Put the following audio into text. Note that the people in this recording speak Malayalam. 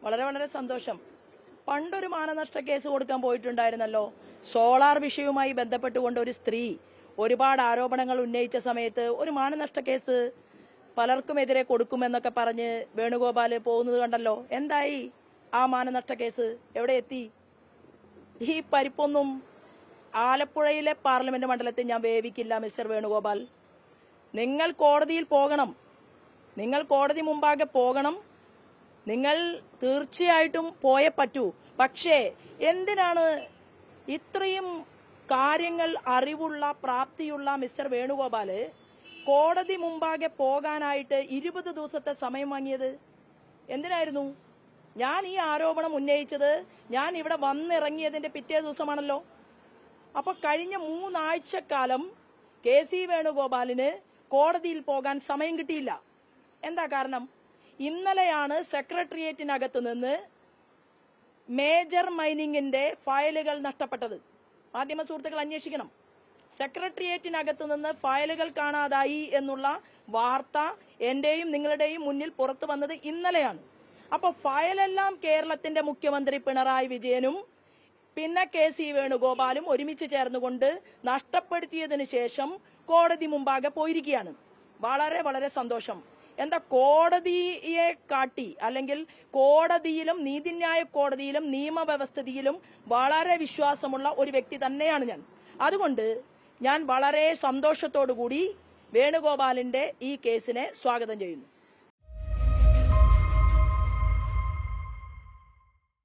വളരെ വളരെ സന്തോഷം. പണ്ടൊരു മാനനഷ്ട കേസ് കൊടുക്കാൻ പോയിട്ടുണ്ടായിരുന്നല്ലോ. സോളാർ വിഷയവുമായി ബന്ധപ്പെട്ടുകൊണ്ട് ഒരു സ്ത്രീ ഒരുപാട് ആരോപണങ്ങൾ ഉന്നയിച്ച സമയത്ത് ഒരു മാനനഷ്ട കേസ് പലർക്കുമെതിരെ കൊടുക്കുമെന്നൊക്കെ പറഞ്ഞ് വേണുഗോപാൽ പോകുന്നത് കണ്ടല്ലോ. എന്തായി ആ മാനനഷ്ട കേസ്? എവിടെ എത്തി? ഈ പരിപ്പൊന്നും ആലപ്പുഴയിലെ പാർലമെന്റ് മണ്ഡലത്തിൽ ഞാൻ വേവിക്കില്ല മിസ്റ്റർ വേണുഗോപാൽ. നിങ്ങൾ കോടതിയിൽ പോകണം, നിങ്ങൾ കോടതി മുമ്പാകെ പോകണം. നിങ്ങൾ തീർച്ചയായിട്ടും പോയേ പറ്റൂ. പക്ഷേ എന്തിനാണ് ഇത്രയും കാര്യങ്ങൾ അറിവുള്ള പ്രാപ്തിയുള്ള മിസ്റ്റർ വേണുഗോപാല് കോടതി മുമ്പാകെ പോകാനായിട്ട് 20 ദിവസത്തെ സമയം വാങ്ങിയത്? എന്തിനായിരുന്നു? ഞാൻ ഈ ആരോപണം ഉന്നയിച്ചത് ഞാൻ ഇവിടെ വന്നിറങ്ങിയതിന്റെ പിറ്റേ ദിവസമാണല്ലോ. അപ്പൊ കഴിഞ്ഞ 3 ആഴ്ചക്കാലം KC വേണുഗോപാലിന് കോടതിയിൽ പോകാൻ സമയം കിട്ടിയില്ല. എന്താ കാരണം? ഇന്നലെയാണ് സെക്രട്ടേറിയറ്റിനകത്തു നിന്ന് മേജർ മൈനിങ്ങിന്റെ ഫയലുകൾ നഷ്ടപ്പെട്ടത്. മാധ്യമ സുഹൃത്തുക്കൾ അന്വേഷിക്കണം. സെക്രട്ടേറിയറ്റിനകത്തു നിന്ന് ഫയലുകൾ കാണാതായി എന്നുള്ള വാർത്ത എന്റെയും നിങ്ങളുടെയും മുന്നിൽ പുറത്തു വന്നത് ഇന്നലെയാണ്. അപ്പൊ ഫയലെല്ലാം കേരളത്തിന്റെ മുഖ്യമന്ത്രി പിണറായി വിജയനും പിന്നെ KC വേണുഗോപാലും ഒരുമിച്ച് ചേർന്നുകൊണ്ട് നഷ്ടപ്പെടുത്തിയതിനു ശേഷം കോടതി മുമ്പാകെ പോയിരിക്കുകയാണ്. വളരെ വളരെ സന്തോഷം. എന്താ കോടതിയെ കാട്ടി അല്ലെങ്കിൽ കോടതിയിലും നീതിന്യായ കോടതിയിലും നിയമവ്യവസ്ഥയിലും വളരെ വിശ്വാസമുള്ള ഒരു വ്യക്തി തന്നെയാണ് ഞാൻ. അതുകൊണ്ട് ഞാൻ വളരെ സന്തോഷത്തോടു കൂടി വേണുഗോപാലിന്റെ ഈ കേസിനെ സ്വാഗതം ചെയ്യുന്നു.